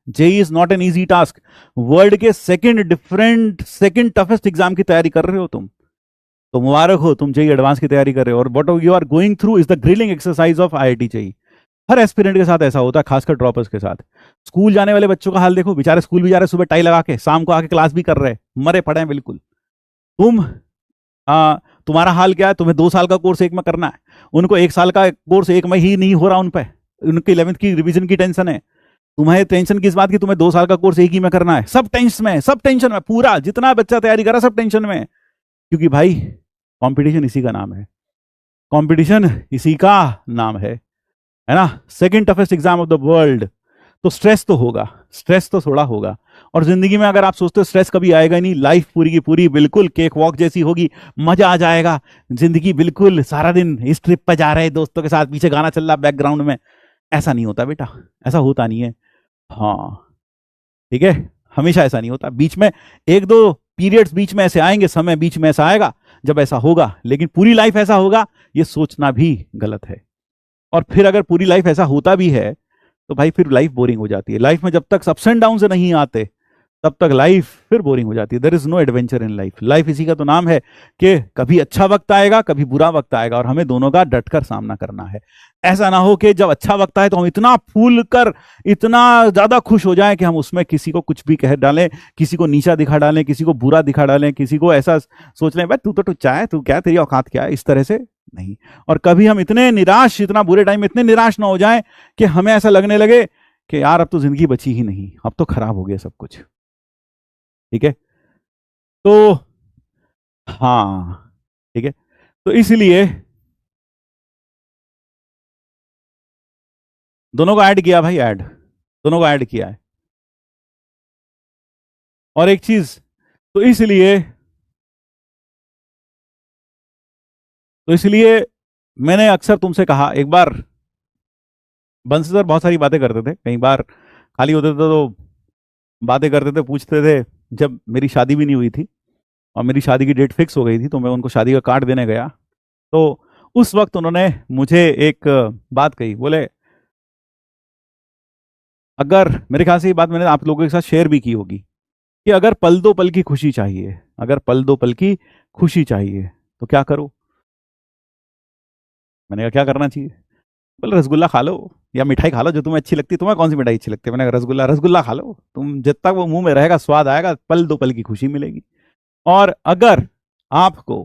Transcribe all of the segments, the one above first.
JEE is not an easy task. World के second toughest exam की तैयारी कर रहे हो तुम, तो मुबारक हो, तुम जेई एडवांस की तैयारी कर रहे हो। और what you are going through is the grilling exercise of IIT JEE. हर एस्पिरेंट के साथ ऐसा होता है, खासकर ड्रॉपर्स के साथ। स्कूल जाने वाले बच्चों का हाल देखो, बेचारे स्कूल भी जा रहे, सुबह टाई लगा के, शाम को आके क्लास भी कर रहे, मरे पड़े हैं बिल्कुल। तुम तुम्हारा हाल क्या है? तुम्हें 2 साल का कोर्स एक में करना है, उनको 1 साल का कोर्स एक में ही नहीं हो रहा, उन पे उनकी 11th की रिवीजन की टेंशन है। तुम्हें टेंशन किस बात की? तुम्हें 2 साल का कोर्स एक ही में करना है। सब टेंशन में, सब टेंशन में, पूरा जितना बच्चा तैयारी कर रहा है सब टेंशन में। क्योंकि भाई कंपटीशन इसी का नाम है, कंपटीशन इसी का नाम है ना। Second toughest exam of the world, तो स्ट्रेस तो होगा, स्ट्रेस तो थोड़ा होगा। और जिंदगी में अगर आप सोचते हो स्ट्रेस कभी आएगा नहीं, लाइफ पूरी की पूरी बिल्कुल केक वॉक जैसी होगी, मजा आ जाएगा, जिंदगी बिल्कुल सारा दिन इस ट्रिप पर जा रहे हैं दोस्तों के साथ, पीछे गाना चल रहा बैकग्राउंड में, ऐसा नहीं होता बेटा, ऐसा होता नहीं है। हाँ ठीक है, हमेशा ऐसा नहीं होता। बीच में 1-2 पीरियड्स बीच में ऐसे आएंगे, समय बीच में ऐसा आएगा जब ऐसा होगा, लेकिन पूरी लाइफ ऐसा होगा ये सोचना भी गलत है। और फिर अगर पूरी लाइफ ऐसा होता भी है तो भाई फिर लाइफ बोरिंग हो जाती है। लाइफ में जब तक अप्स एंड डाउन से नहीं आते तब तक लाइफ फिर बोरिंग हो जाती है। There is no adventure in life. Life इसी का तो नाम है कि कभी अच्छा वक्त आएगा, कभी बुरा वक्त आएगा, और हमें दोनों का डटकर सामना करना है। ऐसा ना हो कि जब अच्छा वक्त आए तो हम इतना फूल कर, इतना ज्यादा खुश हो जाएं कि हम उसमें किसी को कुछ भी कह डालें, किसी को नीचा दिखा डालें, किसी को बुरा दिखा डालें, किसी को ऐसा सोच लें भाई तू तो टुच्चा है, तू क्या, तेरी औकात क्या है, इस तरह से नहीं। और कभी हम इतने निराश, इतना बुरे टाइम में इतने निराश ना हो जाएं कि हमें ऐसा लगने लगे कि यार अब तो जिंदगी बची ही नहीं, अब तो खराब हो गया सब कुछ। ठीक है, तो हाँ ठीक है, तो इसलिए दोनों को ऐड किया भाई, ऐड दोनों को ऐड किया है। और एक चीज, तो इसलिए मैंने अक्सर तुमसे कहा, एक बार बंसी सर बहुत सारी बातें करते थे, कई बार खाली होते थे तो बातें करते थे, पूछते थे। जब मेरी शादी भी नहीं हुई थी और मेरी शादी की डेट फिक्स हो गई थी, तो मैं उनको शादी का कार्ड देने गया, तो उस वक्त उन्होंने मुझे एक बात कही। बोले, अगर, मेरे ख्याल से ये बात मैंने आप लोगों के साथ शेयर भी की होगी, कि अगर पल दो पल की खुशी चाहिए, अगर पल दो पल की खुशी चाहिए तो क्या करो? मैंने कहा क्या करना चाहिए? बोले रसगुल्ला खा लो या मिठाई खा लो जो तुम्हें अच्छी लगती है। तुम्हें कौन सी मिठाई अच्छी लगती है? मैंने कहा रसगुल्ला। रसगुल्ला खा लो, तुम जब तक वो मुंह में रहेगा स्वाद आएगा, पल दो पल की खुशी मिलेगी। और अगर आपको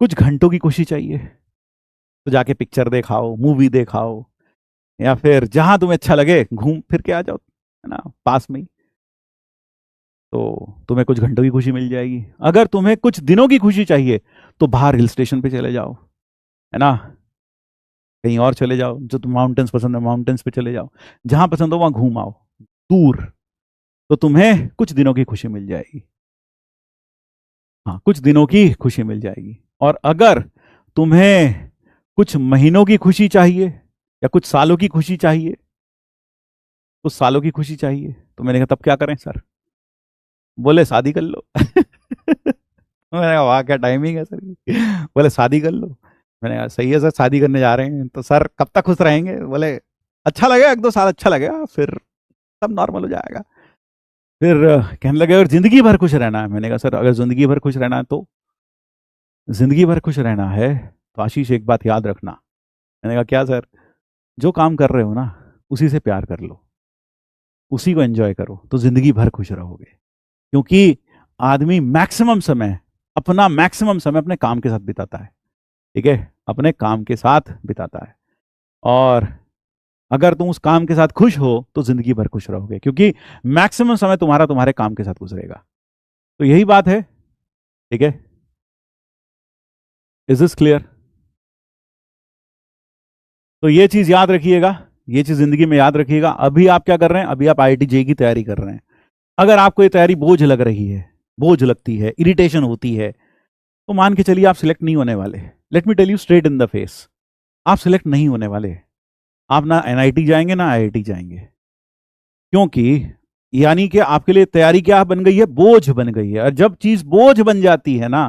कुछ घंटों की खुशी चाहिए तो जाके पिक्चर देखाओ, मूवी देखाओ, या फिर जहां तुम्हें अच्छा लगे घूम फिर के आ जाओ, है ना, पास में ही, तो तुम्हें कुछ घंटों की खुशी मिल जाएगी। अगर तुम्हें कुछ दिनों की खुशी चाहिए तो बाहर हिल स्टेशन पे चले जाओ, है ना, कहीं और चले जाओ, जो तुम माउंटेन्स पसंद है माउंटेन्स पे चले जाओ, जहां पसंद हो वहां घूम आओ दूर, तो तुम्हें कुछ दिनों की खुशी मिल जाएगी। हाँ, कुछ दिनों की खुशी मिल जाएगी। और अगर तुम्हें कुछ महीनों की खुशी चाहिए या कुछ सालों की खुशी चाहिए, कुछ सालों की खुशी चाहिए, तो मैंने कहा तब क्या करें सर? बोले शादी कर लो। मैंने कहा वाह क्या टाइमिंग है सर की। बोले शादी कर लो। मैंने कहा सही है सर, शादी करने जा रहे हैं तो सर कब तक खुश रहेंगे? बोले अच्छा लगेगा, 1-2 साल अच्छा लगेगा, फिर सब नॉर्मल हो जाएगा। फिर कहने लगे अगर जिंदगी भर खुश रहना है। मैंने कहा सर अगर जिंदगी भर खुश रहना है तो, जिंदगी भर खुश रहना है तो आशीष एक बात याद रखना। मैंने कहा क्या सर? जो काम कर रहे हो ना उसी से प्यार कर लो, उसी को एंजॉय करो, तो जिंदगी भर खुश रहोगे। क्योंकि आदमी मैक्सिमम समय, अपना मैक्सिमम समय अपने काम के साथ बिताता है। ठीक है, अपने काम के साथ बिताता है। और अगर तुम उस काम के साथ खुश हो तो जिंदगी भर खुश रहोगे, क्योंकि मैक्सिमम समय तुम्हारा तुम्हारे काम के साथ गुजरेगा। तो यही बात है। ठीक है, इज दिस क्लियर? तो ये चीज याद रखिएगा, ये चीज जिंदगी में याद रखिएगा। अभी आप क्या कर रहे हैं? अभी आप आईआईटी जेईई की तैयारी कर रहे हैं। अगर आपको ये तैयारी बोझ लग रही है, बोझ लगती है, इरिटेशन होती है, तो मान के चलिए आप सिलेक्ट नहीं होने वाले। Let me tell you straight in the face, आप सिलेक्ट नहीं होने वाले। आप ना एनआईटी जाएंगे ना आईआईटी जाएंगे। क्योंकि यानी कि आपके लिए तैयारी क्या बन गई है? बोझ बन गई है। और जब चीज बोझ बन जाती है ना,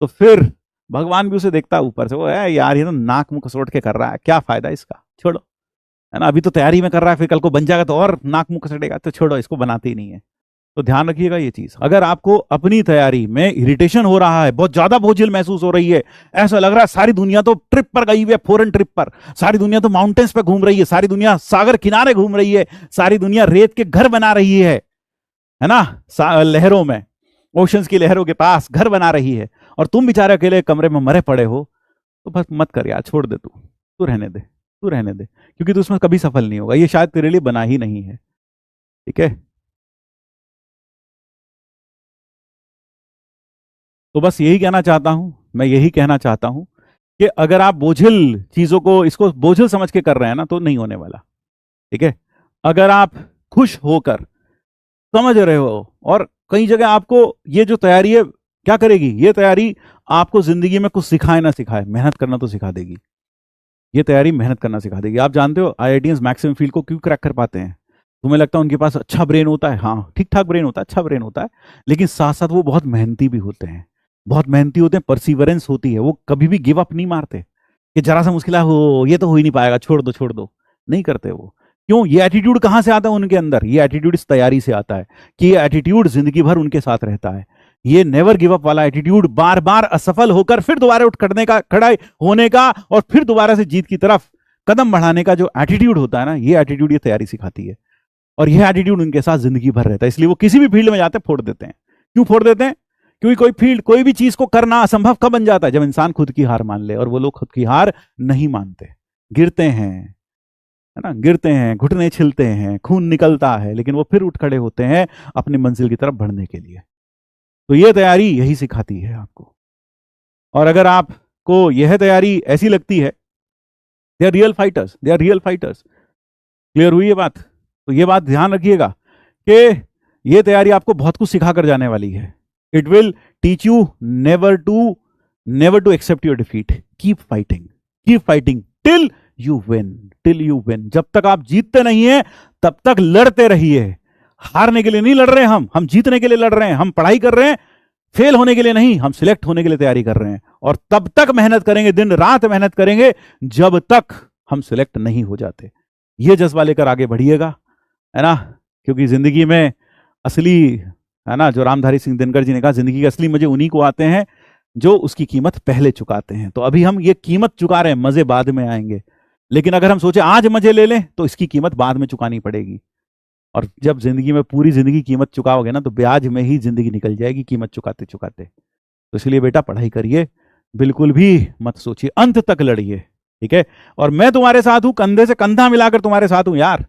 तो फिर भगवान भी उसे देखता है ऊपर से, वो है यार ये तो नाक मुंह कसोट के कर रहा है, क्या फायदा इसका, छोड़ो। है ना, अभी तो तैयारी में कर रहा है, फिर कल को बन जाएगा तो और नाक मुंह सड़ेगा, तो छोड़ो, इसको बनाते ही नहीं है। तो ध्यान रखिएगा ये चीज। अगर आपको अपनी तैयारी में इरिटेशन हो रहा है, बहुत ज्यादा बोझिल महसूस हो रही है, ऐसा लग रहा है सारी दुनिया तो ट्रिप पर गई हुई है, फॉरेन ट्रिप पर, सारी दुनिया तो माउंटेन्स पे घूम रही है, सारी दुनिया सागर किनारे घूम रही है, सारी दुनिया रेत के घर बना रही है ना, लहरों में, ओशंस की लहरों के पास घर बना रही है, और तुम बेचारे अकेले कमरे में मरे पड़े हो, तो बस मत कर यार, छोड़ दे, तू रहने दे, तू रहने दे, क्योंकि तू उसमें कभी सफल नहीं होगा, ये शायद तेरे लिए बना ही नहीं है। ठीक है, तो बस यही कहना चाहता हूं, मैं यही कहना चाहता हूं कि अगर आप बोझिल चीजों को, इसको बोझिल समझ के कर रहे हैं ना, तो नहीं होने वाला। ठीक है, अगर आप खुश होकर समझ रहे हो, और कई जगह आपको ये जो तैयारी है क्या करेगी, ये तैयारी आपको जिंदगी में कुछ सिखाए ना सिखाए, मेहनत करना तो सिखा देगी। ये तैयारी मेहनत करना सिखा देगी। आप जानते हो आईआईटीएंस मैक्सिमम फील्ड को क्यों क्रैक कर पाते हैं? तुम्हें लगता है उनके पास अच्छा ब्रेन होता है? हाँ, ठीक ठाक ब्रेन होता है, अच्छा ब्रेन होता है, लेकिन साथ साथ वो बहुत मेहनती भी होते हैं, बहुत मेहनती होते हैं, परसिवरेंस होती है, वो कभी भी गिव अप नहीं मारते कि जरा सा मुश्किल हो, ये तो हो ही नहीं पाएगा, छोड़ दो छोड़ दो, नहीं करते वो। क्यों? ये एटीट्यूड कहां से आता है उनके अंदर? ये एटीट्यूड इस तैयारी से आता है कि ये एटीट्यूड जिंदगी भर उनके साथ रहता है। ये नेवर गिव अप वाला एटीट्यूड, बार बार असफल होकर फिर दोबारा उठ खड़ने का, खड़ा होने का, और फिर दोबारा से जीत की तरफ कदम बढ़ाने का जो एटीट्यूड होता है ना, ये एटीट्यूड ये तैयारी सिखाती है, और यह एटीट्यूड उनके साथ जिंदगी भर रहता है। इसलिए वो किसी भी फील्ड में जाते हैं फोड़ देते हैं। क्यों फोड़ देते हैं? क्योंकि कोई फील्ड, कोई भी चीज को करना असंभव कब बन जाता है? जब इंसान खुद की हार मान ले, और वो लोग खुद की हार नहीं मानते, गिरते हैं, है ना, गिरते हैं, घुटने छिलते हैं, खून निकलता है, लेकिन वो फिर उठ खड़े होते हैं अपनी मंजिल की तरफ बढ़ने के लिए। तो ये तैयारी यही सिखाती है आपको। और अगर आपको यह तैयारी ऐसी लगती है, they are real fighters, they are real fighters. Clear हुई ये बात? तो ये बात ध्यान रखिएगा कि ये तैयारी आपको बहुत कुछ सिखा कर जाने वाली है। It will teach you never to accept your defeat, keep fighting till you win. जब तक आप जीतते नहीं है तब तक लड़ते रहिए। हारने के लिए नहीं लड़ रहे हम जीतने के लिए लड़ रहे हैं। हम पढ़ाई कर रहे हैं फेल होने के लिए नहीं, हम सिलेक्ट होने के लिए तैयारी कर रहे हैं, और तब तक मेहनत करेंगे, दिन रात मेहनत करेंगे, जब तक हम सिलेक्ट नहीं हो जाते। ये जज्बा लेकर आगे बढ़िएगा, है ना, क्योंकि जिंदगी में असली, है ना, जो रामधारी सिंह दिनकर जी ने कहा, जिंदगी के असली मजे उन्हीं को आते हैं जो उसकी कीमत पहले चुकाते हैं। तो अभी हम ये कीमत चुका रहे हैं, मजे बाद में आएंगे, लेकिन अगर हम सोचे आज मजे ले लें तो इसकी कीमत बाद में चुकानी पड़ेगी। और जब जिंदगी में पूरी जिंदगी कीमत चुकाओगे ना, तो ब्याज में ही जिंदगी निकल जाएगी, कीमत चुकाते चुकाते। तो इसलिए बेटा पढ़ाई करिए, बिल्कुल भी मत सोचिए, अंत तक लड़िए। ठीक है, और मैं तुम्हारे साथ हूं, कंधे से कंधा मिलाकर तुम्हारे साथ हूं यार।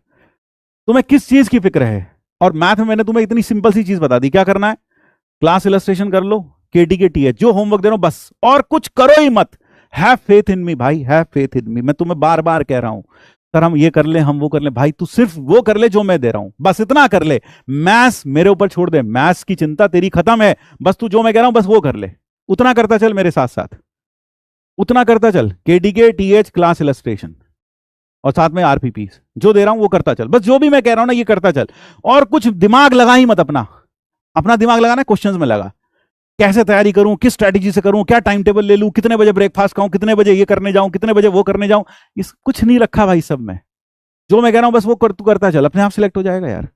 तुम्हें किस चीज की फिक्र है? और मैथ में मैंने तुम्हें इतनी सिंपल सी चीज बता दी, क्या करना है? क्लास इलस्ट्रेशन कर लो, KTKT जो होमवर्क दे रहा हूं, बस और कुछ करो ही मत। हैव फेथ इन मी भाई, हैव फेथ इन मी। मैं तुम्हें बार बार कह रहा हूं, सर हम ये कर ले, हम वो कर ले, भाई तू सिर्फ वो कर ले जो मैं दे रहा हूं, बस इतना कर ले। मैथ्स मेरे ऊपर छोड़ दे, मैथ्स की चिंता तेरी खत्म है, बस तू जो मैं कह रहा हूं बस वो कर ले। उतना करता चल मेरे साथ साथ, उतना करता चल। KTKTH क्लास इलस्ट्रेशन, और साथ में RPP जो दे रहा हूं वो करता चल, बस जो भी मैं कह रहा हूं ना ये करता चल, और कुछ दिमाग लगा ही मत। अपना दिमाग लगाना क्वेश्चंस में लगा, कैसे तैयारी करूं, किस स्ट्रैटेजी से करूं, क्या टाइम टेबल ले लूं, कितने बजे ब्रेकफास्ट खाऊं, कितने बजे ये करने जाऊं, कितने बजे वो करने जाऊं, इस कुछ नहीं रखा भाई सब में। जो मैं कह रहा हूं बस वो तू करता चल, अपने आप सिलेक्ट हो जाएगा यार।